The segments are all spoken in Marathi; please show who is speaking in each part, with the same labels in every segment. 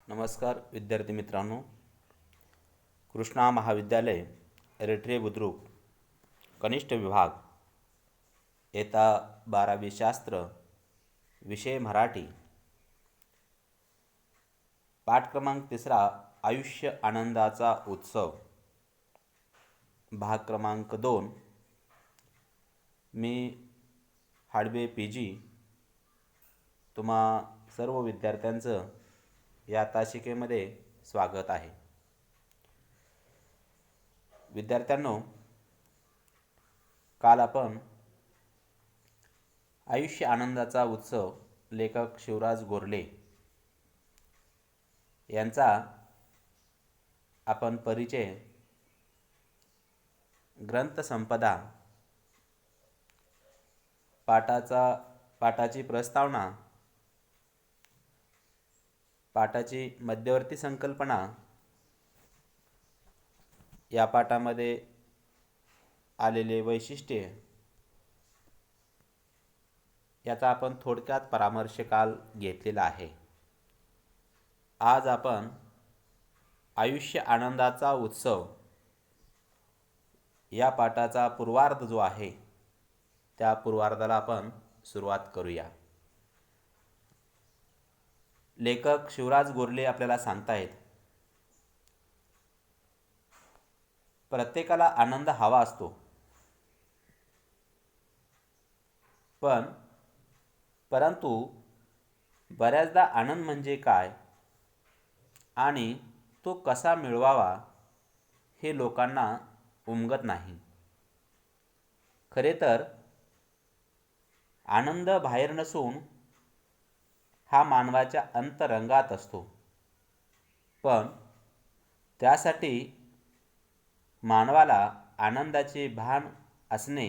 Speaker 1: नमस्कार विद्यार्थी मित्रांनो, कृष्णा महाविद्यालय रेठरे बुद्रुक कनिष्ठ विभाग इयत्ता 12वी शास्त्र विषय मराठी पाठ क्रमांक 3 आयुष्य आनंदाचा उत्सव भाग क्रमांक 2 मी हाडबे पी.जी. तुम्हा सर्व विद्यार्थ्यांचं या तासिकेमध्ये स्वागत आहे. विद्यार्थ्यांनो, काल आपण आयुष्य आनंदाचा उत्सव लेखक शिवराज गोरले यांचा आपण परिचय, ग्रंथसंपदा, पाठाची प्रस्तावना, पाठाची मध्यवर्ती संकल्पना, या पाठामध्ये आलेले वैशिष्ट्ये याचा आपण थोडक्यात परामर्श काल घेतलेला आहे. आज आपण आयुष्य आनंदाचा उत्सव या पाठाचा पूर्वार्ध जो आहे त्या पूर्वार्धाला आपण सुरुवात करूया. लेखक शिवराज गोरले आपल्याला सांगतायत, प्रत्येकाला आनंद हवा असतो, परंतु बऱ्याचदा आनंद म्हणजे काय आणि तो कसा मिळवावा हे लोकांना उमगत नाही. खरे तर आनंद बाहेर नसून हा मानवाच्या अंतरंगात असतो, पण त्यासाठी मानवाला आनंदाचे भान असणे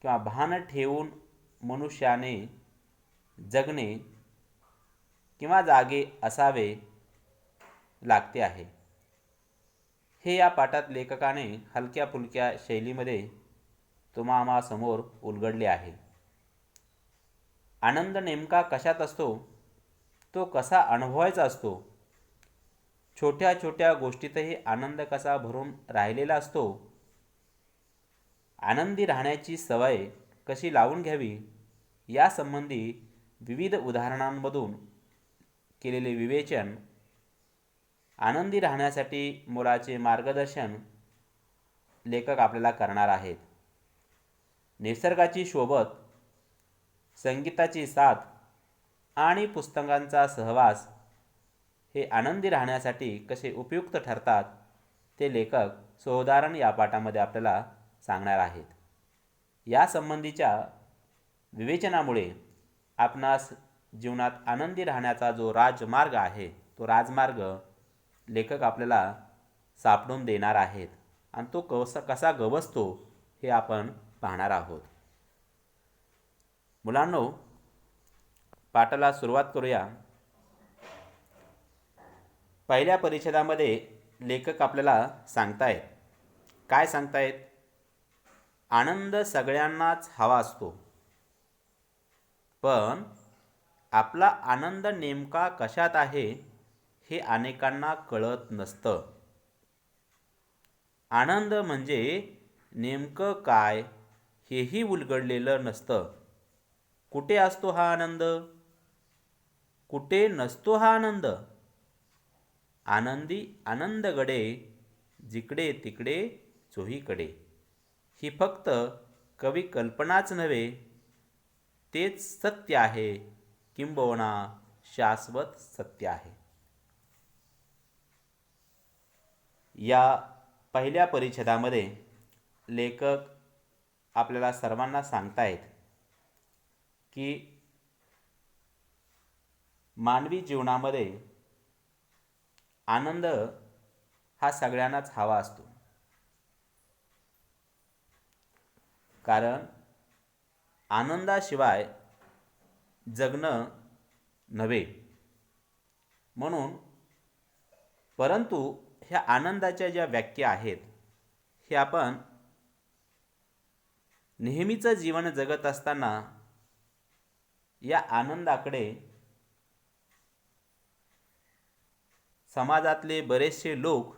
Speaker 1: किंवा भान ठेवून मनुष्याने जगणे किंवा जागे असावे लागते आहे. हे या पाठात लेखकाने हलक्या फुलक्या शैलीमध्ये तुम्हा समोर उलगडले आहे. आनंद नेमका कशात असतो, तो कसा अनुभवायचा असतो, छोट्या छोट्या गोष्टीतही आनंद कसा भरून राहिलेला असतो, आनंदी राहण्याची सवय कशी लावून घ्यावी यासंबंधी विविध उदाहरणांमधून केलेले विवेचन, आनंदी राहण्यासाठी मोलाचे मार्गदर्शन लेखक आपल्याला करणार आहेत. निसर्गाची सोबत, संगीताची साथ आणि पुस्तकांचा सहवास हे आनंदी राहण्यासाठी कसे उपयुक्त ठरतात ते लेखक सोदाहरण या पाठामध्ये आपल्याला सांगणार आहेत. या संबंधीच्या विवेचनामुळे आपणास जीवनात आनंदी राहण्याचा जो राजमार्ग आहे तो राजमार्ग लेखक आपल्याला सापडून देणार आहेत आणि तो कसा गवसतो हे आपण पाहणार आहोत. मुलांनो, पाठाला सुरुवात करूया. पहिल्या परिच्छेदामध्ये लेखक आपल्याला सांगतायत, काय सांगतायत? आनंद सगळ्यांनाच हवा असतो, पण आपला आनंद नेमका कशात आहे हे अनेकांना कळत नसतं. आनंद म्हणजे नेमकं काय हेही उलगडलेलं नसतं. कुठे असतो हा आनंद, कुठे नसतो हा आनंद? आनंदी आनंदगडे जिकडे तिकडे चोहीकडे, ही फक्त कवी कल्पनाच नव्हे, तेच सत्य आहे, किंबहुना शाश्वत सत्य आहे. या पहिल्या परिच्छेदामध्ये लेखक आपल्याला सर्वांना सांगतायत की मानवी जीवनामध्ये आनंद हा सगळ्यांनाच हवा असतो, कारण आनंदाशिवाय जगणं नव्हे. परंतु ह्या आनंदाच्या ज्या व्याख्या आहेत हे आपण नेहमीचं जीवन जगत असताना या आनंदाकडे समाजातले बरेचसे लोक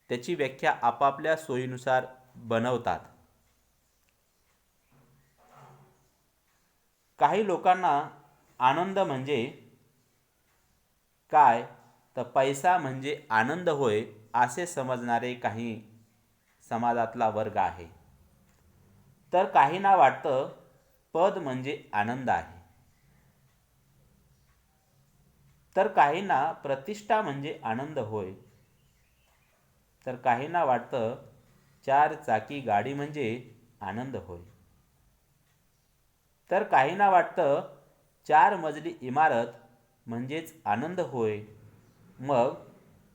Speaker 1: त्याची व्याख्या आपापल्या सोयीनुसार बनवतात. काही लोकांना आनंद म्हणजे काय तर पैसा म्हणजे आनंद होय असे समजणारे काही समाजातला वर्ग आहे. तर काहींना वाटतं पद म्हणजे आनंद आहे. तर काहींना प्रतिष्ठा म्हणजे आनंद होय. तर काहींना वाटतं 4 चाकी गाडी म्हणजे आनंद होय. तर काहींना वाटतं 4 मजली इमारत म्हणजेच आनंद होय. मग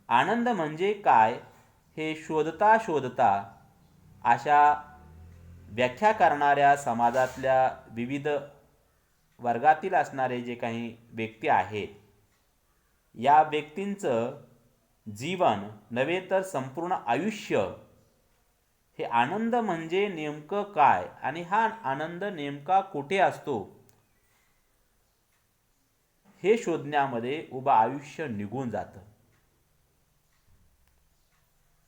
Speaker 1: आनंद म्हणजे काय हे शोधता शोधता अशा व्याख्या करणाऱ्या समाजातल्या विविध वर्गातील असणारे जे काही व्यक्ती आहेत, या व्यक्तींचं जीवन नव्हे तर संपूर्ण आयुष्य हे आनंद म्हणजे नेमकं काय आणि हा आनंद नेमका कुठे असतो हे शोधण्यामध्ये उभं आयुष्य निघून जातं.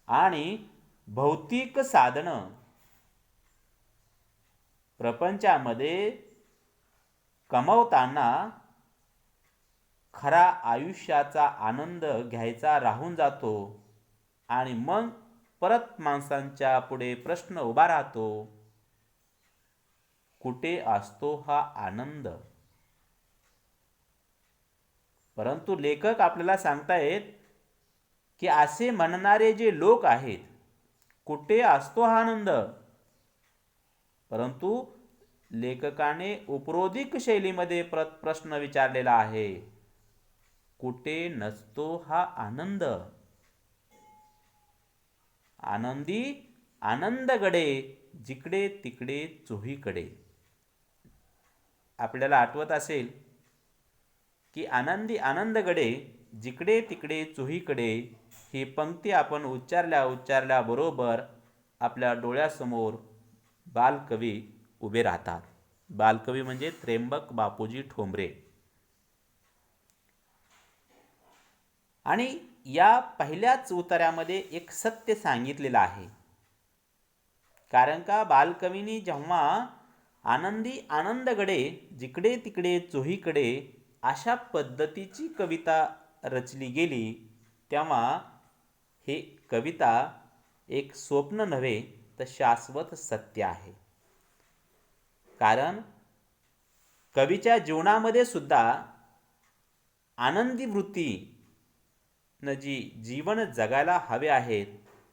Speaker 1: आणि भौतिक साधनं प्रपंचामध्ये कमवताना खरा आयुष्याचा आनंद घ्यायचा राहून जातो. आणि मग परत माणसांच्या पुढे प्रश्न उभा राहतो, कुठे असतो हा आनंद? परंतु लेखक आपल्याला सांगतायत की असे म्हणणारे जे लोक आहेत, कुठे असतो हा आनंद? परंतु लेखकाने उपरोधिक शैलीमध्ये प्रश्न विचारलेला आहे, कुठे नसतो हा आनंद? आनंदी आनंदगडे जिकडे तिकडे चोहीकडे. आपल्याला आठवत असेल की आनंदी आनंदगडे जिकडे तिकडे चोहीकडे ही पंक्ती आपण उच्चारल्या बरोबर आपल्या डोळ्यासमोर बालकवी उभे राहतात. बालकवी म्हणजे त्र्यंबक बापूजी ठोंबरे. आणि या पहिल्याच उतार्यामध्ये एक सत्य सांगितलेलं आहे. कारण का बालकवींनी जेव्हा आनंदी आनंदगडे जिकडे तिकडे चोहीकडे अशा पद्धतीची कविता रचली गेली, तेव्हा हे कविता एक स्वप्न नव्हे तर शाश्वत सत्य आहे. कारण कवीच्या जीवनामध्ये सुद्धा आनंदी वृत्ती न जी जीवन जगायला हवे आहेत,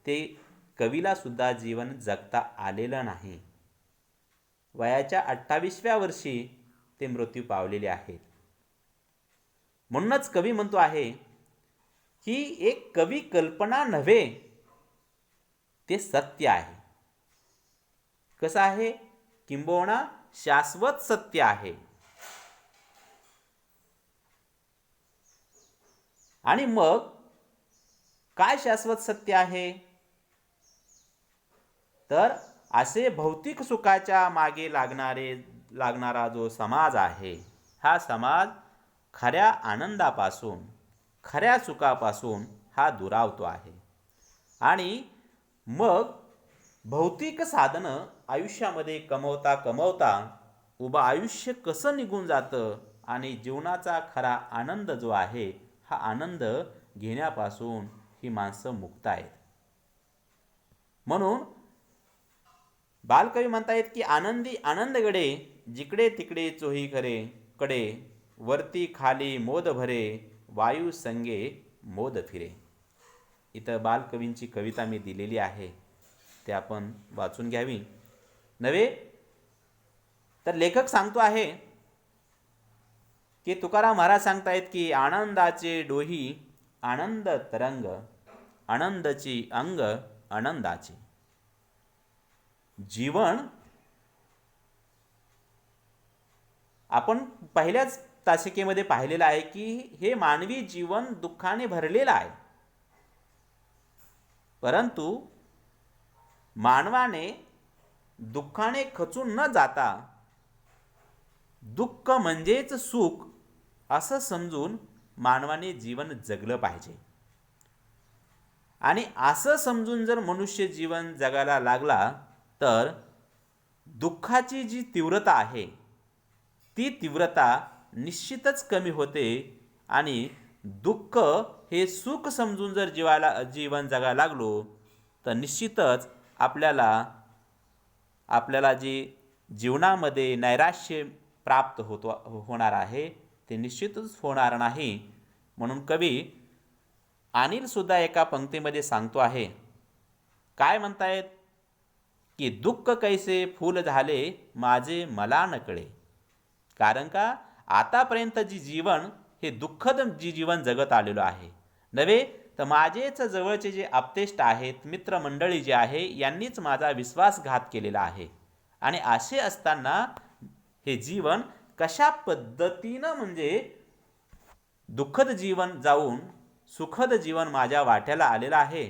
Speaker 1: ते कवीला सुद्धा जीवन जगता आलेलं नाही. वयाच्या 28व्या वर्षी ते मृत्यू पावलेले आहेत. म्हणूनच कवी म्हणतो आहे की एक कवी कल्पना नव्हे, ते सत्य आहे. कसं आहे? किंबहुना शाश्वत सत्य आहे. आणि मग काय शाश्वत सत्य आहे? तर असे भौतिक सुखाच्या मागे लागणारा जो समाज आहे, हा समाज खऱ्या आनंदापासून खऱ्या सुखापासून हा दुरावतो आहे. आणि मग भौतिक साधनं आयुष्यामध्ये कमवता कमवता उभं आयुष्य कसं निघून जातं आणि जीवनाचा खरा आनंद जो आहे, हा आनंद घेण्यापासून ही माणसं मुक्त आहेत. म्हणून बालकवी म्हणतायत की आनंदी आनंदगडे जिकडे तिकडे चोही कडे, वरती खाली मोद भरे, वायू संगे मोद फिरे. इथं बालकवींची कविता मी दिलेली आहे, ते आपण वाचून घ्यावी. नव्हे तर लेखक सांगतो आहे की तुकाराम महाराज सांगतायत की आनंदाचे डोही आनंद तरंग, आनंदची अंग आनंदाचे. जीवन आपण पहिल्याच तासिकेमध्ये पाहिलेलं आहे की हे मानवी जीवन दुःखाने भरलेलं आहे. परंतु मानवाने दुःखाने खचून न जाता दुःख म्हणजेच सुख असं समजून मानवाने जीवन जगलं पाहिजे. आणि असं समजून जर मनुष्य जीवन जगायला लागला तर दुःखाची जी तीव्रता आहे ती तीव्रता निश्चितच कमी होते आणि दुःख हे सुख समजून जर जीवन जगायला लागलो तर निश्चितच आपल्याला जे जीवनामध्ये नैराश्य प्राप्त होणार आहे ते निश्चितच होणार नाही. म्हणून कवी अनिल सुद्धा एका पंक्तीमध्ये सांगतो आहे, काय म्हणतायत की दुःख कैसे फूल झाले माझे मला न कळे. कारण का आतापर्यंत जीवन हे दुःखद जीवन जगत आलेलो आहे नव्हे तर माझेच जवळचे जे आप्तेष्ट आहेत मित्रमंडळी जे आहे यांनीच माझा विश्वासघात केलेला आहे. आणि असे असताना हे जीवन कशा पद्धतीनं म्हणजे दुःखद जीवन जाऊन सुखद जीवन माझ्या वाट्याला आलेलं आहे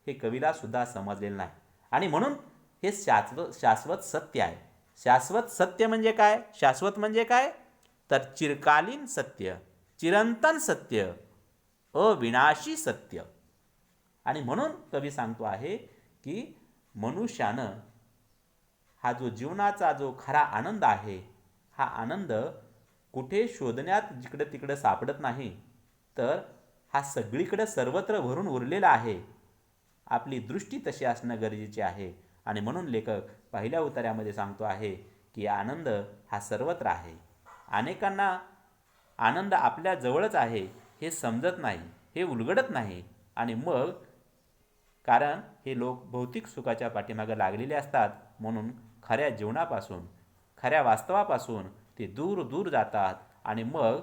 Speaker 1: हे कवीला सुद्धा समजलेलं नाही. आणि म्हणून हे शाश्वत सत्य आहे. शाश्वत सत्य म्हणजे काय? शाश्वत म्हणजे काय तर चिरकालीन सत्य, चिरंतन सत्य, अविनाशी सत्य. आणि म्हणून कवी सांगतो आहे की मनुष्यानं हा जो जीवनाचा जो खरा आनंद आहे हा आनंद कुठे शोधण्यात जिकडे तिकडे सापडत नाही तर हा सगळीकडे सर्वत्र भरून उरलेला आहे. आपली दृष्टी तशी असणं गरजेचे आहे. आणि म्हणून लेखक पहिल्या उतार्यामध्ये सांगतो आहे की आनंद हा सर्वत्र आहे. अनेकांना आनंद आपल्या जवळच आहे हे समजत नाही, हे उलगडत नाही. आणि मग कारण हे लोक भौतिक सुखाच्या पाठीमागे लागलेले असतात म्हणून खऱ्या जीवनापासून खऱ्या वास्तवापासून ते दूर दूर जातात. आणि मग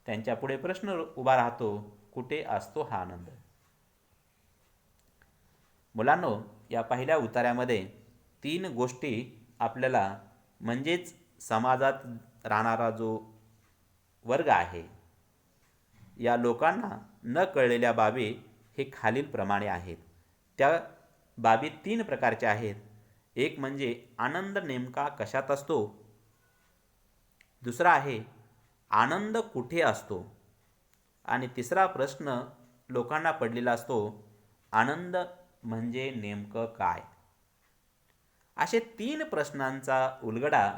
Speaker 1: त्यांच्या पुढे प्रश्न उभा राहतो, कुठे असतो हा आनंद. मुलांनो, या पहिल्या उतार्यामध्ये 3 गोष्टी आपल्याला म्हणजेच समाजात राहणारा जो वर्ग आहे या लोकांना न कळलेल्या बाबी हे खालीलप्रमाणे आहेत. त्या बाबी 3 प्रकारच्या आहेत. एक म्हणजे आनंद नेमका कशात असतो. दुसरा आहे आनंद कुठे असतो. आणि तिसरा प्रश्न लोकांना पडलेला असतो, आनंद म्हणजे नेमकं काय. असे 3 प्रश्नांचा उलगडा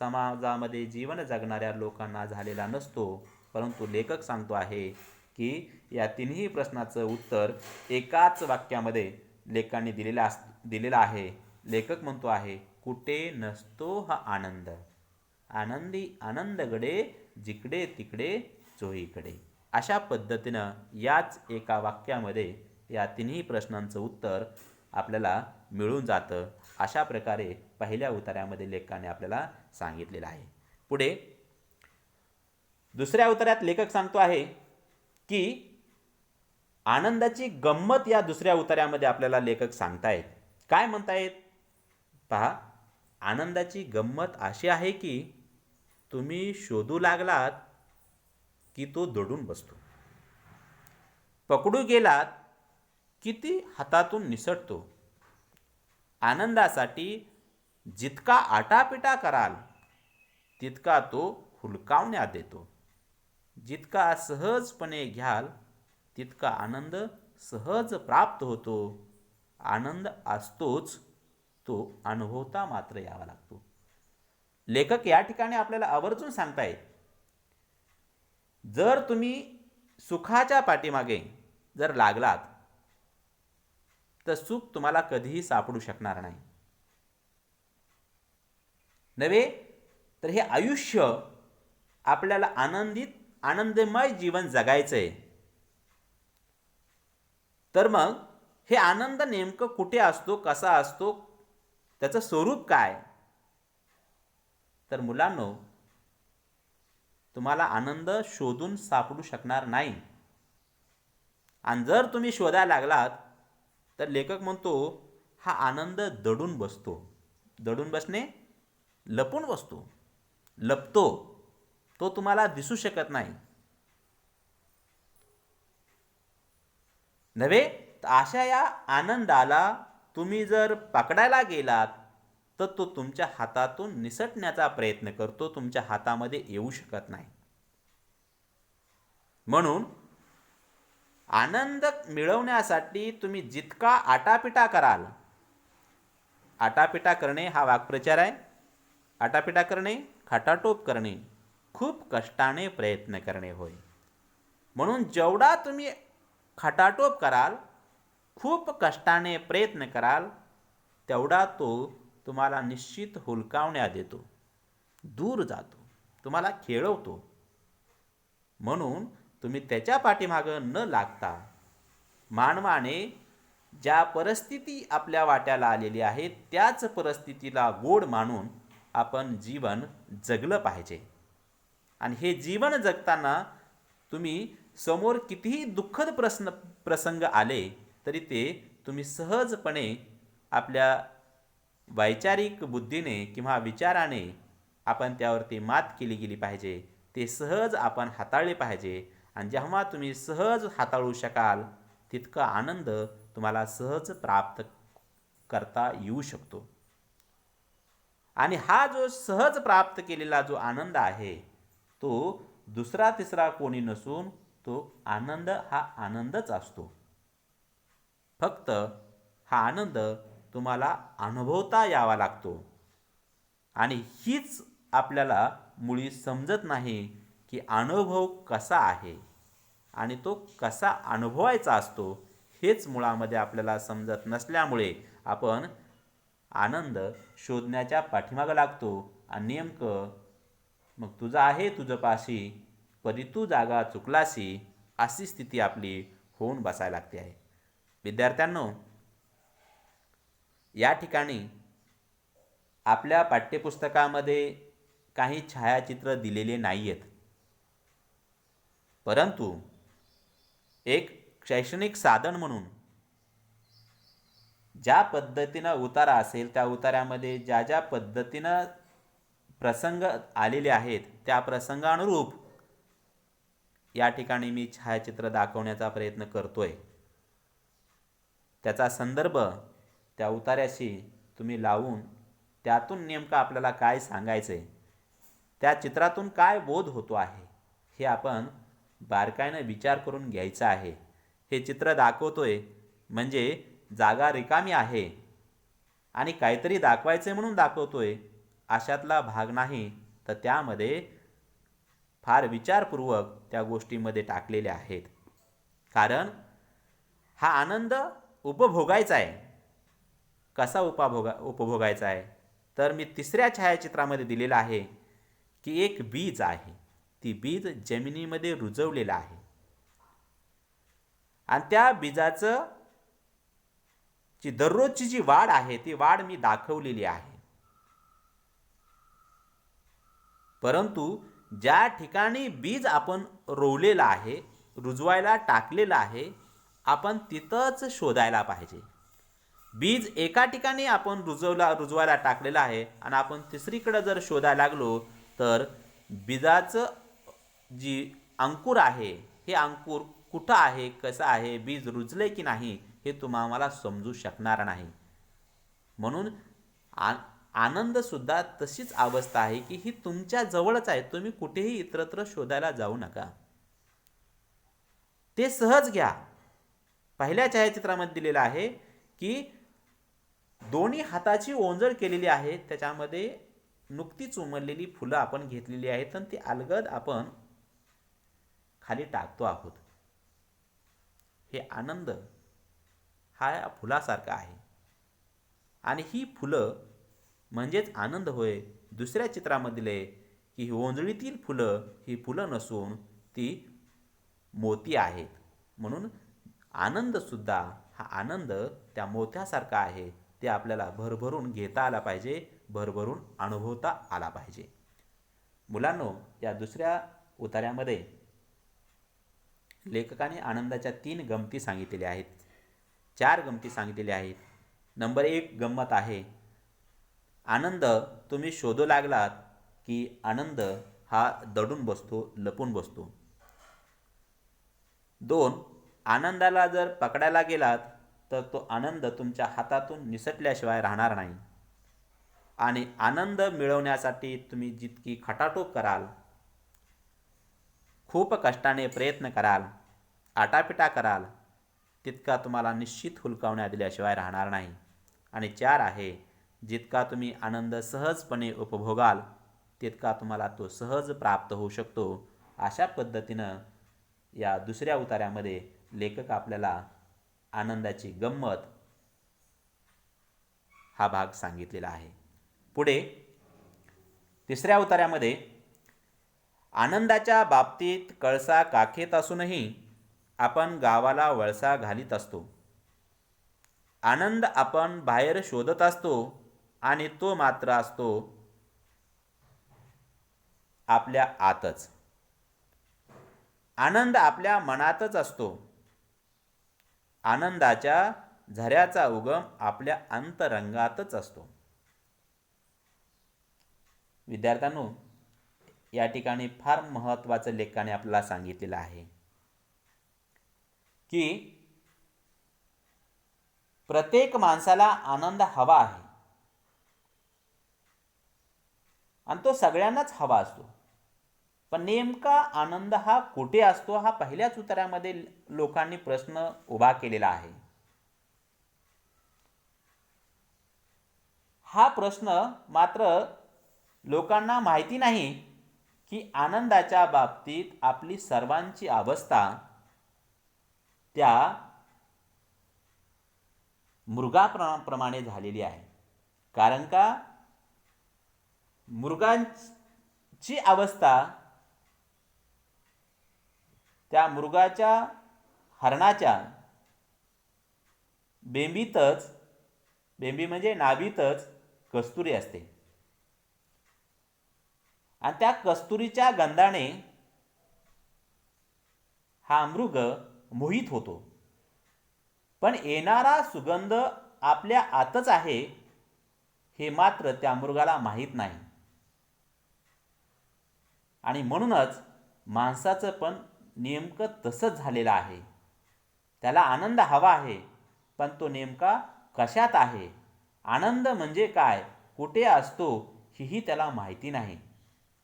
Speaker 1: समाजामध्ये जीवन जगणाऱ्या लोकांना झालेला नसतो. परंतु लेखक सांगतो आहे की या 3ही प्रश्नाचं उत्तर एकाच वाक्यामध्ये लेखकांनी दिलेला आहे. लेखक म्हणतो आहे, कुठे नसतो हा आनंद, आनंदी आनंदगडे जिकडे तिकडे चोहीकडे. अशा पद्धतीनं याच एका वाक्यामध्ये या 3ही प्रश्नांचं उत्तर आपल्याला मिळून जातं. अशा प्रकारे पहिल्या उतार्यामध्ये लेखकाने आपल्याला सांगितलेलं आहे. पुढे दुसऱ्या उतार्यात लेखक सांगतो आहे की आनंदाची गंमत या दुसऱ्या उतार्यामध्ये आपल्याला लेखक सांगतायत. काय म्हणतायत पहा, आनंदाची गंमत अशी आहे की तुम्ही शोधू लागलात की तो दडून बसतो, पकडू गेलात की ती हातातून निसटतो. आनंदासाठी जितका आटापिटा कराल तितका तो हुलकावण्यात देतो. जितका सहजपणे घ्याल तितका आनंद सहज प्राप्त होतो. आनंद असतोच, तो अनुभवता मात्र यावा लागतो. लेखक या ठिकाणी आपल्याला आवर्जून सांगतायत, जर तुम्ही सुखाच्या पाठीमागे जर लागलात तर सुख तुम्हाला कधीही सापडू शकणार नाही. नव्हे तर हे आयुष्य आपल्याला आनंदमय जीवन जगायचंय. तर मग हे आनंद नेमकं कुठे असतो, कसा असतो, त्याचं स्वरूप काय. तर मुलांनो, तुम्हाला आनंद शोधून सापडू शकणार नाही. आणि जर तुम्ही शोधायला लागलात तर लेखक म्हणतो हा आनंद दडून बसतो. दडून बसणे, लपून बसतो, लपतो, तो तुम्हाला दिसू शकत नाही. नव्हे तर अशा या आनंदाला तुम्ही जर पकडायला गेलात तर तो तुमच्या हातातून निसटण्याचा प्रयत्न करतो, तुमच्या हातामध्ये येऊ शकत नाही. म्हणून आनंद मिळवण्यासाठी तुम्ही जितका आटापिटा कराल, आटापिटा करणे हा वाक्प्रचार आहे, आटापिटा करणे, खटाटोप करणे, खूप कष्टाने प्रयत्न करणे होय. म्हणून जेवढा तुम्ही खटाटोप कराल, खूप कष्टाने प्रयत्न कराल, तेवढा तो तुम्हाला निश्चित हुलकावण्यात देतो, दूर जातो, तुम्हाला खेळवतो. म्हणून तुम्ही त्याच्या पाठीमागं न लागता मानवाने ज्या परिस्थिती आपल्या वाट्याला आलेली आहे त्याच परिस्थितीला गोड मानून आपण जीवन जगलं पाहिजे. आणि हे जीवन जगताना तुम्ही समोर कितीही दुःखद प्रसंग आले तरी ते तुम्ही सहजपणे आपल्या वैचारिक बुद्धीने किंवा विचाराने आपण त्यावरती मात केली गेली पाहिजे. ते सहज आपण हाताळले पाहिजे. आणि जेव्हा तुम्ही सहज हाताळू शकाल तितका आनंद तुम्हाला सहज प्राप्त करता येऊ शकतो. आणि हा जो सहज प्राप्त केलेला जो आनंद आहे तो दुसरा तिसरा कोणी नसून तो आनंद हा आनंदच असतो. फक्त हा आनंद तुम्हाला अनुभवता यावा लागतो. आणि हीच आपल्याला मुळी समजत नाही की अनुभव कसा आहे आणि तो कसा अनुभवायचा असतो हेच मुळामध्ये आपल्याला समजत नसल्यामुळे आपण आनंद शोधण्याच्या पाठीमागं लागतो. आणि नेमकं मग तुझं आहे तुझं पाशी परी तू जागा चुकलासी अशी स्थिती आपली होऊन बसायला लागते आहे. विद्यार्थ्यांनो, या ठिकाणी आपल्या पाठ्यपुस्तकामध्ये काही छायाचित्र दिलेले नाही आहेत, परंतु एक शैक्षणिक साधन म्हणून ज्या पद्धतीनं उतारा असेल त्या उतार्यामध्ये ज्या ज्या पद्धतीनं प्रसंग आलेले आहेत त्या प्रसंगानुरूप या ठिकाणी मी छायाचित्र दाखवण्याचा प्रयत्न करतोय. त्याचा संदर्भ त्या उतार्याशी तुम्ही लावून त्यातून नेमकं आपल्याला काय सांगायचं आहे, त्या चित्रातून काय बोध होतो आहे हे आपण बारकाईनं विचार करून घ्यायचा आहे. हे चित्र दाखवतोय म्हणजे जागा रिकामी आहे आणि काहीतरी दाखवायचे म्हणून दाखवतोय अशातला भाग नाही, तर त्यामध्ये फार विचारपूर्वक त्या गोष्टीमध्ये टाकलेल्या आहेत. कारण हा आनंद उपभोगायचा आहे. कसा उपभोगायचा आहे तर मी तिसऱ्या छायाचित्रामध्ये दिलेला आहे की एक बीज आहे, ती बीज जमिनीमध्ये रुजवलेलं आहे आणि त्या बीजाचं जी दररोजची जी वाढ आहे ती वाढ मी दाखवलेली आहे. परंतु ज्या ठिकाणी बीज आपण रोवलेलं आहे, रुजवायला टाकलेलं आहे, आपण तिथंच शोधायला पाहिजे. बीज एका ठिकाणी आपण रुजवायला टाकलेलं आहे आणि आपण तिसरीकडे जर शोधायला लागलो तर बीजाचं जी अंकुर आहे हे अंकुर कुठं आहे, कसं आहे, बीज रुजले की नाही हे तुम्हाला समजू शकणार नाही. म्हणून आनंदसुद्धा तशीच अवस्था आहे की ही तुमच्या जवळच आहे. तुम्ही कुठेही इतरत्र शोधायला जाऊ नका, ते सहज घ्या. पहिल्या छायाचित्रामध्ये दिलेलं आहे की दोन्ही हाताची ओंजळ केलेली आहे, त्याच्यामध्ये नुकतीच उमललेली फुलं आपण घेतलेली आहेत आणि ती अलगद आपण खाली टाकतो आहोत. हे आनंद हा फुलासारखा आहे आणि ही फुलं म्हणजेच आनंद होय. दुसऱ्या चित्रामध्ये दिले की ही ओंजळीतील फुलं ही फुलं नसून ती मोती आहेत. म्हणून आनंदसुद्धा हा आनंद त्या मोत्यासारखा आहे. ते आपल्याला भरभरून घेता आला पाहिजे, भरभरून अनुभवता आला पाहिजे. मुलांनो, या दुसऱ्या उतार्यामध्ये लेखकाने आनंदाच्या 3 गमती सांगितलेल्या आहेत, 4 गमती सांगितलेल्या आहेत. नंबर 1 गंमत आहे, आनंद तुम्ही शोधू लागलात की आनंद हा दडून बसतो, लपून बसतो. 2 आनंदाला जर पकडायला गेलात तर तो आनंद तुमच्या हातातून निसटल्याशिवाय राहणार नाही. आणि आनंद मिळवण्यासाठी तुम्ही जितकी खटाटोप कराल, खूप कष्टाने प्रयत्न कराल, आटापिटा कराल, तितका तुम्हाला निश्चित हुलकावण्या दिल्याशिवाय राहणार नाही. आणि 4 आहे, जितका तुम्ही आनंद सहजपणे उपभोगाल तितका तुम्हाला तो सहज प्राप्त होऊ शकतो. अशा पद्धतीनं या दुसऱ्या उतार्यामध्ये लेखक आपल्याला आनंदाची गंमत हा भाग सांगितलेला आहे. पुढे तिसऱ्या उतार्यामध्ये आनंदाच्या बाबतीत कळसा काखेत असूनही आपण गावाला वळसा घालीत असतो. आनंद आपण बाहेर शोधत असतो आणि तो मात्र असतो आपल्या आतच. आनंद आपल्या मनातच असतो. आनंदाच्या झऱ्याचा उगम आपल्या अंतरंगातच असतो. विद्यार्थ्यांनो, या ठिकाणी फार महत्त्वाचं लेखकाने आपल्याला सांगितलेलं आहे की प्रत्येक माणसाला आनंद हवा आहे आणि तो सगळ्यांनाच हवा असतो. पण नेमका आनंद हा कुठे असतो हा पहिल्याच उतार्यामध्ये लोकांनी प्रश्न उभा केलेला आहे. हा प्रश्न मात्र लोकांना माहिती नाही की आनंदाच्या बाबतीत आपली सर्वांची अवस्था त्या मृगाप्रमाणे झालेली आहे. कारण का मृगांची अवस्था त्या मृगाच्या हरणाच्या बेंबीतच, बेंबी म्हणजे नाभीतच कस्तुरी असते आणि त्या कस्तुरीच्या गंधाने हा मृग मोहित होतो. पण येणारा सुगंध आपल्या आतच आहे हे मात्र त्या मृगाला माहीत नाही. आणि म्हणूनच माणसाचं पण नेमकं तसंच झालेलं आहे. त्याला आनंद हवा आहे, पण तो नेमका कशात आहे, आनंद म्हणजे काय, कुठे असतो हीही त्याला माहिती नाही.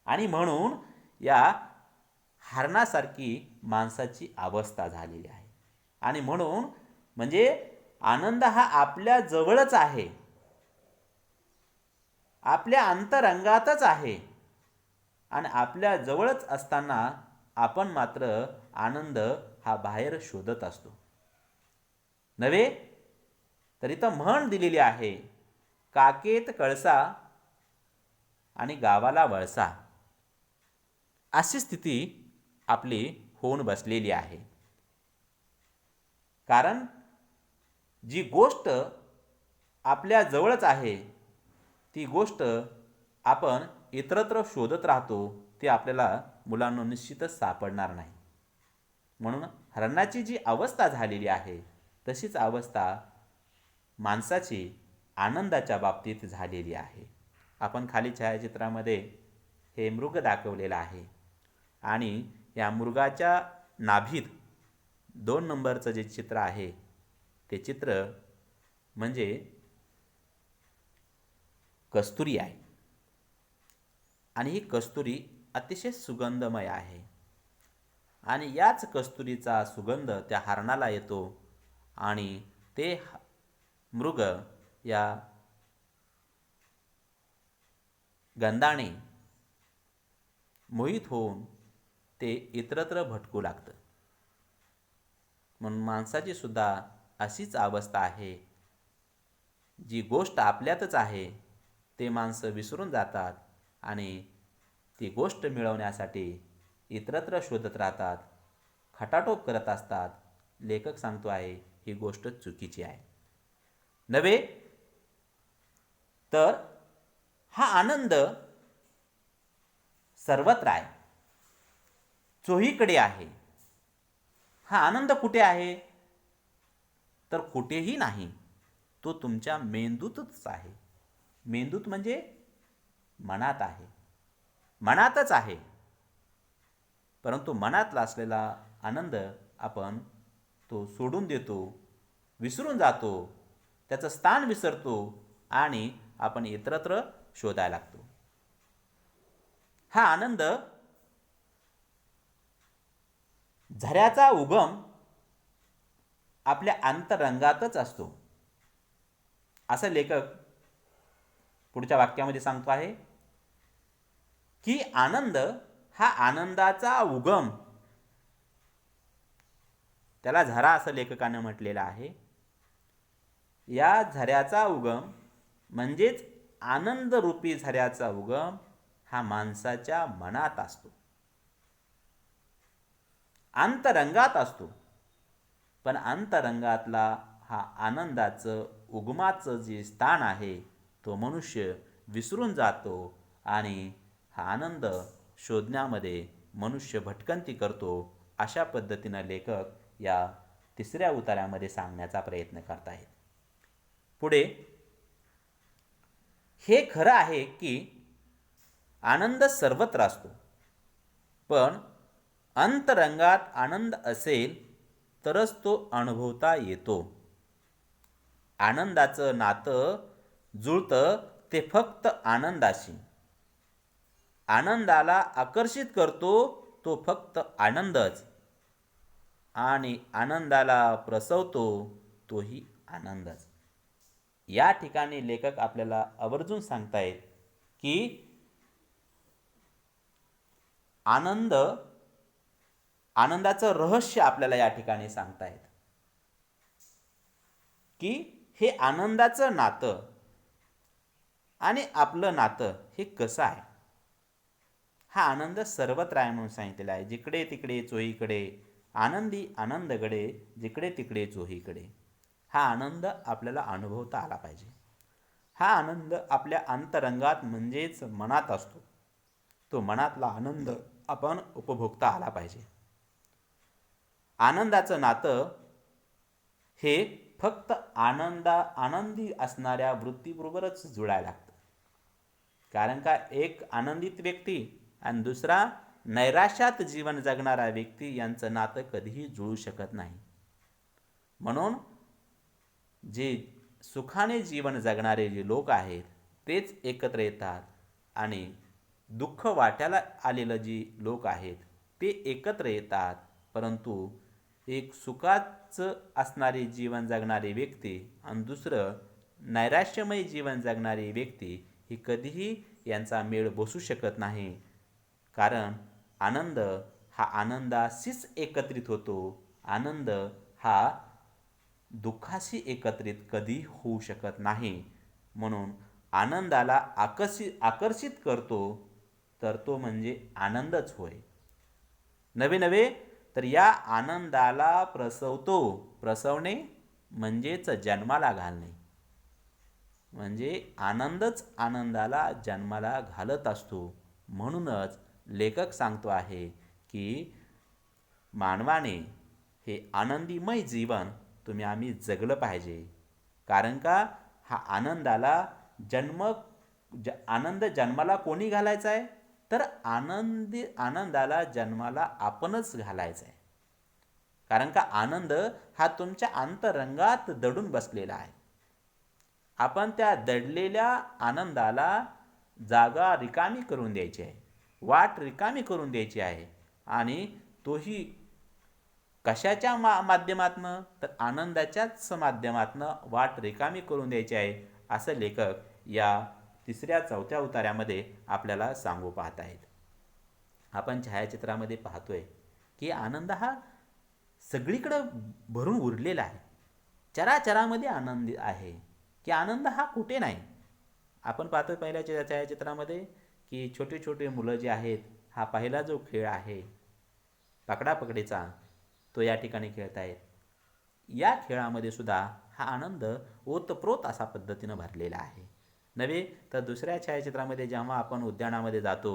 Speaker 1: आणि म्हणून या हरणासारखी माणसाची अवस्था झालेली आहे. आणि म्हणून म्हणजे आनंद हा आपल्या जवळच आहे, आपल्या अंतरंगातच आहे आणि आपल्या जवळच असताना आपण मात्र आनंद हा बाहेर शोधत असतो. नव्हे तर इथं म्हण दिलेली आहे, काकेत कळसा आणि गावाला वळसा. अशी स्थिती आपली होऊन बसलेली आहे. कारण जी गोष्ट आपल्या जवळच आहे ती गोष्ट आपण इतरत्र शोधत राहतो, ती आपल्याला मुलांना निश्चितच सापडणार नाही. म्हणून हरणाची जी अवस्था झालेली आहे तशीच अवस्था माणसाची आनंदाच्या बाबतीत झालेली आहे. आपण खाली छायाचित्रामध्ये हे मृग दाखवलेलं आहे आणि या मृगाच्या नाभीत 2 नंबरचं जे चित्र आहे ते चित्र म्हणजे कस्तुरी आहे. आणि ही कस्तुरी अतिशय सुगंधमय आहे आणि याच कस्तुरीचा सुगंध त्या हरणाला येतो आणि ते मृग या गंधाने मोहित होऊन ते इतरत्र भटकू लागतं. म्हणून माणसाची सुद्धा अशीच अवस्था आहे. जी गोष्ट आपल्यातच आहे ते माणसं विसरून जातात आणि ती गोष्ट मिळवण्यासाठी इतरत्र शोधत राहतात, खटाटोप करत असतात. लेखक सांगतो आहे ही गोष्ट चुकीची आहे. नव्हे तर हा आनंद सर्वत्र आहे, चोहीकडे आहे. हा आनंद कुठे आहे तर कुठेही नाही, तो तुमच्या मेंदूतच आहे. मेंदूत म्हणजे मनात आहे, मनातच आहे. परंतु मनातला असलेला आनंद आपण तो सोडून देतो, विसरून जातो, त्याचं स्थान विसरतो आणि आपण इतरत्र शोधायला लागतो. हा आनंद झऱ्याचा उगम आपल्या अंतरंगातच असतो, असं लेखक पुढच्या वाक्यामध्ये सांगतो आहे की आनंद हा आनंदाचा उगम, त्याला झरा असं लेखकाने म्हटलेलं आहे. या झऱ्याचा उगम म्हणजेच आनंदरूपी झऱ्याचा उगम हा माणसाच्या मनात असतो, अंतरंगात असतो. पण अंतरंगातला हा आनंदाचं उगमाचं जे स्थान आहे तो मनुष्य विसरून जातो आणि हा आनंद शोधण्यामध्ये मनुष्य भटकंती करतो. अशा पद्धतीनं लेखक या तिसऱ्या उतार्यामध्ये सांगण्याचा प्रयत्न करत आहेत. पुढे हे खरं आहे की आनंद सर्वत्र असतो, पण अंतरंगात आनंद असेल तरच तो अनुभवता येतो. आनंदाचं नातं जुळतं ते फक्त आनंदाशी. आनंदाला आकर्षित करतो तो फक्त आनंदच, आणि आनंदाला प्रसवतो तोही आनंदच. या ठिकाणी लेखक आपल्याला आवर्जून सांगतायत की आनंदाचं रहस्य आपल्याला या ठिकाणी सांगतायत की हे आनंदाचं नातं आणि आपलं नातं हे कसं आहे. हा आनंद सर्वत्र आहे म्हणून सांगितलेला आहे. जिकडे तिकडे चोहीकडे आनंदी आनंदगडे, जिकडे तिकडे चोहीकडे. हा आनंद आपल्याला अनुभवता आला पाहिजे. हा आनंद आपल्या अंतरंगात म्हणजेच मनात असतो. तो मनातला आनंद आपण उपभोगता आला पाहिजे. आनंदाचं नातं हे फक्त आनंदी असणाऱ्या वृत्तीबरोबरच जुळायला लागतं. कारण का एक आनंदित व्यक्ती आणि दुसरा नैराश्यात जीवन जगणारा व्यक्ती यांचं नातं कधीही जुळू शकत नाही. म्हणून जे सुखाने जीवन जगणारे जे लोक आहेत तेच एकत्र येतात, आणि दुःख वाट्याला आलेलं जी लोक आहेत ते एकत्र येतात. परंतु एक सुखाचं असणारे जीवन जगणारी व्यक्ती आणि दुसरं नैराश्यमय जीवन जगणारी व्यक्ती ही कधीही यांचा मेळ बसू शकत नाही. कारण आनंद हा आनंदाशीच एकत्रित होतो, आनंद हा दुःखाशी एकत्रित कधी होऊ शकत नाही. म्हणून आनंदाला आकर्षित करतो तर तो म्हणजे आनंदच होय. नवे तर या आनंदाला प्रसवतो. प्रसवणे म्हणजेच जन्माला घालणे, म्हणजे आनंदच आनंदाला जन्माला घालत असतो. म्हणूनच लेखक सांगतो आहे की मानवाने हे आनंदीमय जीवन आम्ही जगलं पाहिजे. कारण का हा आनंद जन्माला कोणी घालायचा आहे, तर आनंदाला जन्माला आपणच घालायचं आहे. कारण का आनंद हा तुमच्या अंतरंगात दडून बसलेला आहे. आपण त्या दडलेल्या आनंदाला जागा रिकामी करून द्यायची आहे, वाट रिकामी करून द्यायची आहे. आणि तोही कशाच्या माध्यमातनं, तर आनंदाच्याच माध्यमातनं वाट रिकामी करून द्यायची आहे, असं लेखक या तिसऱ्या चौथ्या उतार्यामध्ये आपल्याला सांगू पाहत आहेत. आपण छायाचित्रामध्ये पाहतोय की आनंद हा सगळीकडं भरून उरलेला आहे. चराचरामध्ये आनंद आहे, की आनंद हा कुठे नाही. आपण पाहतोय पहिल्या छायाचित्रामध्ये की छोटे छोटे मुलं जे आहेत, हा पहिला जो खेळ आहे पकडापकडीचा, तो या ठिकाणी खेळत आहेत. या खेळामध्ये सुद्धा हा आनंद ओतप्रोत असा पद्धतीनं भरलेला आहे. नव्हे तर दुसऱ्या छायाचित्रामध्ये जेव्हा आपण उद्यानामध्ये जातो,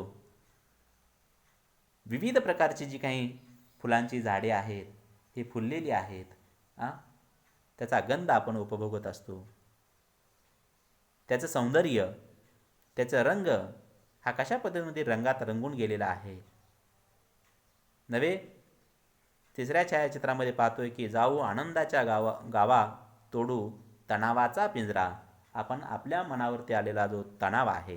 Speaker 1: विविध प्रकारची जी काही फुलांची झाडे आहेत ही फुललेली आहेत, त्याचा गंध आपण उपभोगत असतो. त्याचं सौंदर्य, त्याचा रंग हा कशा पद्धतीमध्ये रंगात रंगून गेलेला आहे. नव्हे तिसऱ्या छायाचित्रामध्ये पाहतोय की जाऊ आनंदाच्या गावा तोडू तणावाचा पिंजरा. आपण आपल्या मनावरती आलेला जो तणाव आहे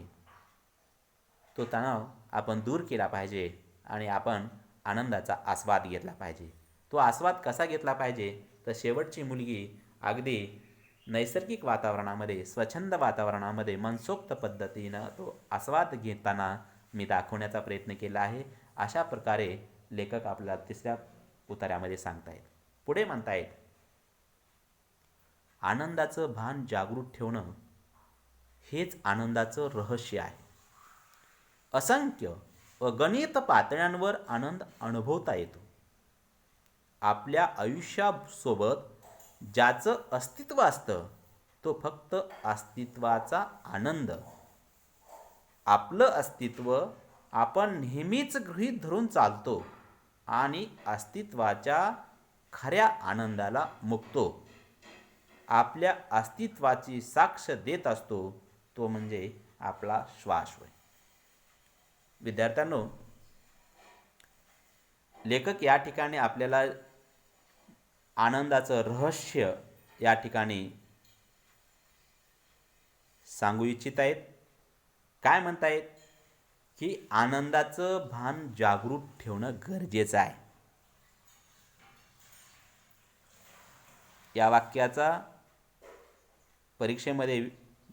Speaker 1: तो तणाव आपण दूर केला पाहिजे आणि आपण आनंदाचा आस्वाद घेतला पाहिजे. तो आस्वाद कसा घेतला पाहिजे? तर शेवटची मुलगी अगदी नैसर्गिक वातावरणामध्ये, स्वच्छंद वातावरणामध्ये मनसोक्त पद्धतीनं तो आस्वाद घेताना मी दाखवण्याचा प्रयत्न केला आहे. अशा प्रकारे लेखक आपल्याला तिसऱ्या उतार्यामध्ये सांगतायत. पुढे म्हणतायत, आनंदाचं भान जागृत ठेवणं हेच आनंदाचं रहस्य आहे. असंख्य अगणित पातळ्यांवर आनंद अनुभवता येतो. आपल्या आयुष्यासोबत ज्याचं अस्तित्व असतं तो फक्त अस्तित्वाचा आनंद. आपलं अस्तित्व आपण नेहमीच गृहीत धरून चालतो आणि अस्तित्वाच्या खऱ्या आनंदाला मुकतो. आपल्या अस्तित्वाची साक्ष देत असतो तो म्हणजे आपला श्वास होय. विद्यार्थ्यांनो, लेखक या ठिकाणी आपल्याला आनंदाचं रहस्य या ठिकाणी सांगू इच्छित आहेत. काय म्हणतायत की आनंदाचं भान जागृत ठेवणं गरजेचं आहे. या वाक्याचा परीक्षेमध्ये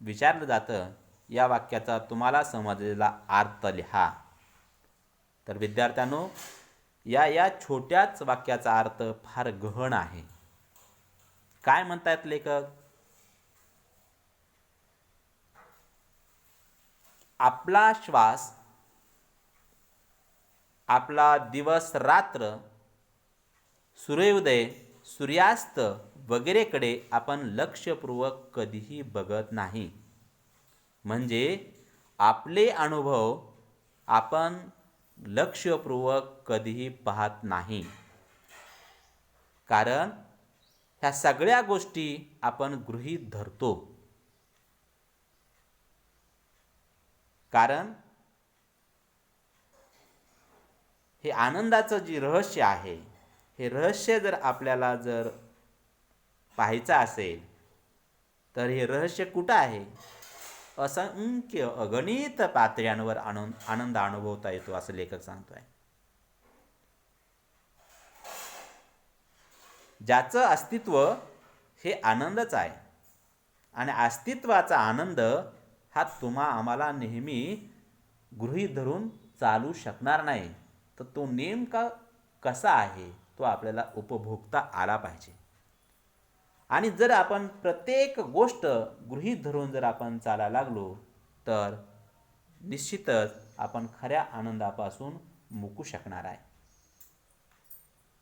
Speaker 1: विचारलं जातं. या वाक्याचा तुम्हाला समजलेला अर्थ लिहा. तर विद्यार्थ्यांनो, या छोट्याच वाक्याचा अर्थ फार गहन आहे. काय म्हणतायत लेखक? आपला श्वास, आपला दिवस रात्र, सूर्योदय सूर्यास्त वगैरेकडे आपण लक्षपूर्वक कधीही बघत नाही. म्हणजे आपले अनुभव आपण लक्षपूर्वक कधीही पाहत नाही. कारण ह्या सगळ्या गोष्टी आपण गृहीत धरतो. कारण हे आनंदाचं जे रहस्य आहे, हे रहस्य जर आपल्याला जर पाहायचं असेल तर हे रहस्य कुठं आहे? असंख्य अगणित पातळ्यांवर आनंद अनुभवता येतो असं लेखक सांगतोय. ज्याचं अस्तित्व हे आनंदच आहे आणि अस्तित्वाचा आनंद हा आम्हाला नेहमी गृहीत धरून चालू शकणार नाही. तर तो नेमका कसा आहे तो आपल्याला उपभोगता आला पाहिजे. आणि जर आपण प्रत्येक गोष्ट गृहीत धरून जर आपण चालायला लागलो तर निश्चितच आपण खऱ्या आनंदापासून मुकू शकणार आहे.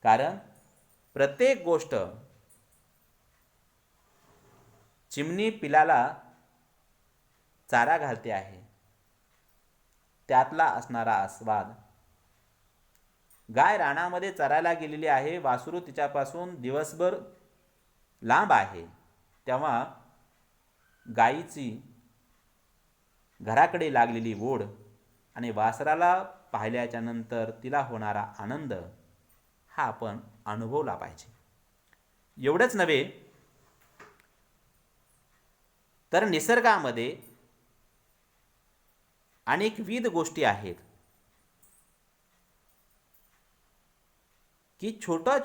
Speaker 1: कारण प्रत्येक गोष्ट, चिमणी पिलाला चारा घालते आहे, त्यातला असणारा आस्वाद, गाय रानामध्ये चरायला गेलेली आहे, वासरू तिच्यापासून दिवसभर लांब आहे, तेव्हा गायीची घराकडे लागलेली ओढ आणि वासराला पाहिल्याच्या नंतर तिला होणारा आनंद हा आपण अनुभवला पाहिजे. एवढंच नव्हे तर निसर्गामध्ये अनेकविध गोष्टी आहेत की छोट्या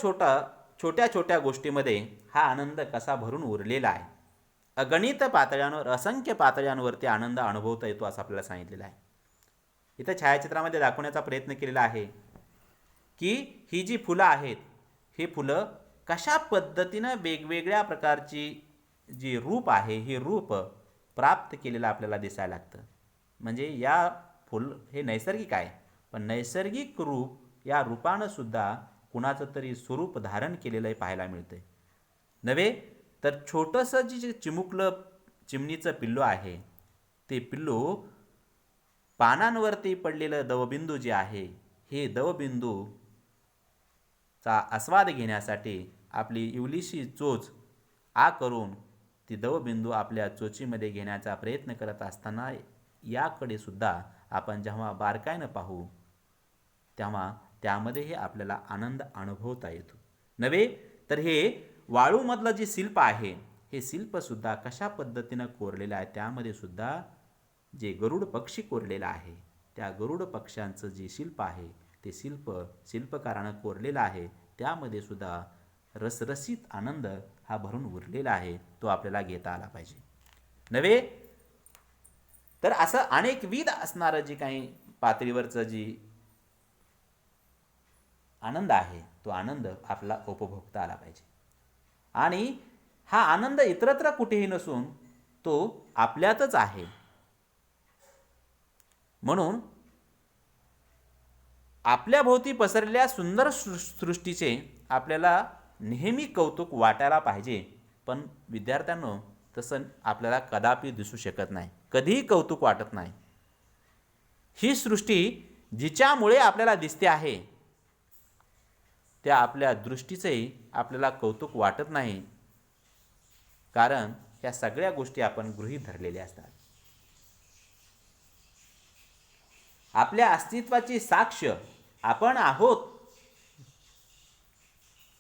Speaker 1: छोट्या गोष्टीमध्ये हा आनंद कसा भरून उरलेला आहे. अगणित पातळ्यांवर, असंख्य पातळ्यांवरती आनंद अनुभवता येतो असं आपल्याला सांगितलेलं आहे. इथं छायाचित्रामध्ये दाखवण्याचा प्रयत्न केलेला आहे की ही जी फुलं आहेत, ही फुलं कशा पद्धतीनं वेगवेगळ्या प्रकारची जी रूप आहे, हे रूप प्राप्त केलेलं आपल्याला दिसायला लागतं. म्हणजे फुल हे नैसर्गिक आहे, पण नैसर्गिक रूप या रूपानं सुद्धा कुणाचं तरी स्वरूप धारण केलेलं पाहायला मिळतं. नव्हे तर छोटंसं जे चिमणीचं पिल्लू आहे, ते पिल्लू पानांवरती पडलेलं दवबिंदू जे आहे, हे दवबिंदूचा आस्वाद घेण्यासाठी आपली इवलीशी चोच करून ती दवबिंदू आपल्या चोचीमध्ये घेण्याचा प्रयत्न करत असताना याकडे सुद्धा आपण जेव्हा बारकाईनं पाहू तेव्हा त्यामध्येही आपल्याला आनंद अनुभवता येतो. नव्हे तर हे वाळूमधलं जे शिल्प आहे, हे शिल्पसुद्धा कशा पद्धतीनं कोरलेलं आहे, त्यामध्ये सुद्धा जे गरुड पक्षी कोरलेला आहे, त्या गरुड पक्ष्यांचं जे शिल्प आहे ते शिल्पकारानं कोरलेलं आहे, त्यामध्ये सुद्धा रसरशीत आनंद हा भरून उरलेला आहे, तो आपल्याला घेता आला पाहिजे नव्हे. तर असं अनेकविध असणारं जे काही पातळीवरचं जी आनंद आहे, तो आनंद आपला उपभोगता आला पाहिजे. आणि हा आनंद इतरत्र कुठेही नसून तो आपल्यातच आहे. म्हणून आपल्या भोवती पसरलेल्या सुंदर सृष्टीचे आपल्याला नेहमी कौतुक वाटायला पाहिजे. पण विद्यार्थ्यांनो, तसं आपल्याला कदापि दिसू शकत नाही, कधीही कौतुक वाटत नाही. ही सृष्टी जिच्यामुळे आपल्याला दिसते आहे, त्या आपल्या दृष्टीचेही आपल्याला कौतुक वाटत नाही, कारण ह्या सगळ्या गोष्टी आपण गृहीत धरलेल्या असतात. आपल्या अस्तित्वाची साक्ष आपण आहोत.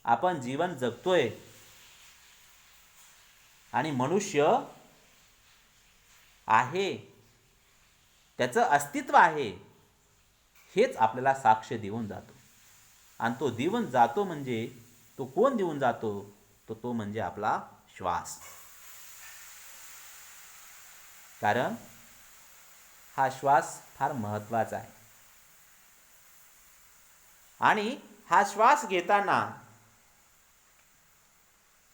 Speaker 1: आपण जीवन जगतोय आणि मनुष्य आहे, त्याचं अस्तित्व आहे, हेच आपल्याला साक्ष देऊन जातो. आणि तो देऊन जातो म्हणजे तो कोण देऊन जातो? तो म्हणजे आपला श्वास. कारण हा श्वास फार महत्त्वाचा आहे. आणि हा श्वास घेताना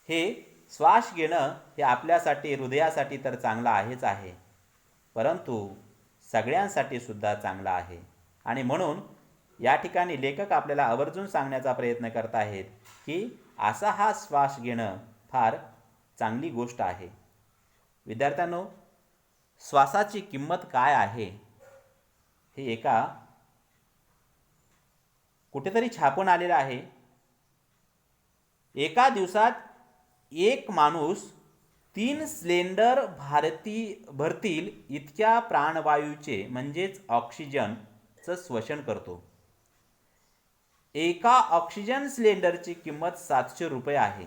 Speaker 1: हे श्वास घेणं हे आपल्यासाठी, हृदयासाठी तर चांगलं आहेच आहे, परंतु सगळ्यांसाठी सुद्धा चांगलं आहे. आणि म्हणून या ठिकाणी लेखक आपल्याला आवर्जून सांगण्याचा प्रयत्न करत आहेत की असा हा श्वास घेणं फार चांगली गोष्ट आहे. विद्यार्थ्यांनो, श्वासाची किंमत काय आहे हे एका कुठेतरी छापून आलेलं आहे. एका दिवसात एक माणूस 3 सिलेंडर भरतील इतक्या प्राणवायूचे म्हणजेच ऑक्सिजनचं श्वसन करतो. एका ऑक्सिजन सिलेंडरची किंमत 700 रुपये आहे.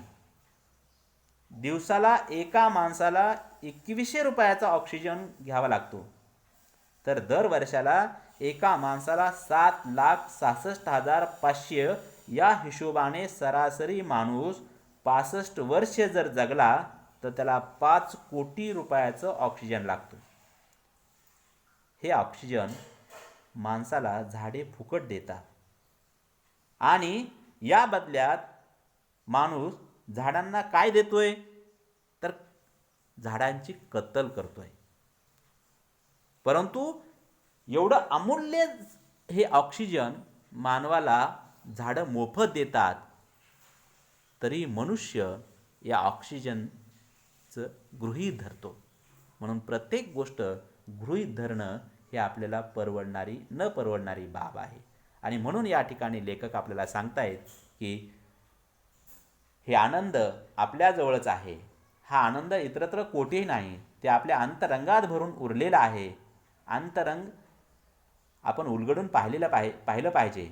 Speaker 1: दिवसाला एका माणसाला 2100 रुपयाचा ऑक्सिजन घ्यावा लागतो. तर दर वर्षाला एका माणसाला 7,66,500 या हिशोबाने सरासरी माणूस 65 वर्ष जर जगला तर त्याला 5 कोटी रुपयाचं ऑक्सिजन लागतो. हे ऑक्सिजन माणसाला झाडे फुकट देतात आणि या बदल्यात माणूस झाडांना काय देतोय? तर झाडांची कत्तल करतोय. परंतु एवढं अमूल्य हे ऑक्सिजन मानवाला झाडं मोफत देतात, तरी मनुष्य या ऑक्सिजनचं गृहीत धरतो. म्हणून प्रत्येक गोष्ट गृहीत धरणं हे आपल्याला न परवडणारी बाब आहे. आणि म्हणून या ठिकाणी लेखक आपल्याला सांगतायत की हे आनंद आपल्याजवळच आहे. हा आनंद इतरत्र कोठेही नाही, ते आपल्या अंतरंगात भरून उरलेला आहे. अंतरंग आपण उलगडून पाहिलं पाहिजे.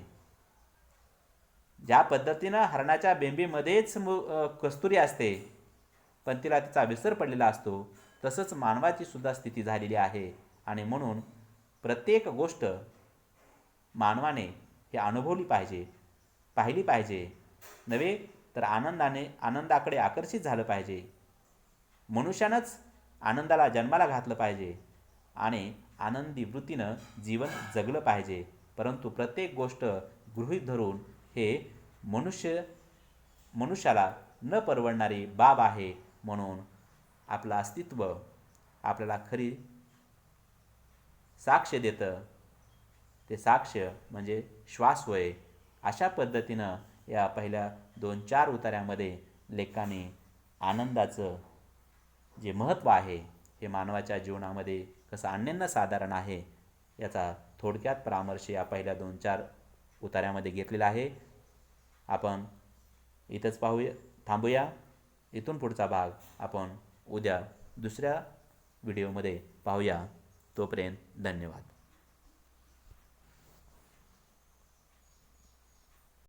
Speaker 1: ज्या पद्धतीनं हरणाच्या बेंबीमध्येच कस्तुरी असते, पण तिला तिचा विसर पडलेला असतो, तसंच मानवाची सुद्धा स्थिती झालेली आहे. आणि म्हणून प्रत्येक गोष्ट मानवाने हे अनुभवली पाहिजे, पाहिली पाहिजे नव्हे तर आनंदाकडे आकर्षित झालं पाहिजे. मनुष्यानंच आनंदाला जन्माला घातलं पाहिजे आणि आनंदी वृत्तीनं जीवन जगलं पाहिजे. परंतु प्रत्येक गोष्ट गृहीत धरून हे मनुष्याला न परवडणारी बाब आहे. म्हणून आपलं अस्तित्व आपल्याला खरी साक्ष देतं. ते साक्ष म्हणजे श्वास होय. अशा पद्धतीनं या पहिल्या 2-4 उतार्यामध्ये लेखकाने आनंदाचं जे महत्त्व आहे हे मानवाच्या जीवनामध्ये कसं अनन्यसाधारण आहे याचा थोडक्यात परामर्श या पहिल्या 2-4 उतार्यामध्ये घेतलेला आहे. आपण इथंच थांबूया. इथून पुढचा भाग आपण उद्या दुसऱ्या व्हिडिओमध्ये पाहूया. तोपर्यंत धन्यवाद.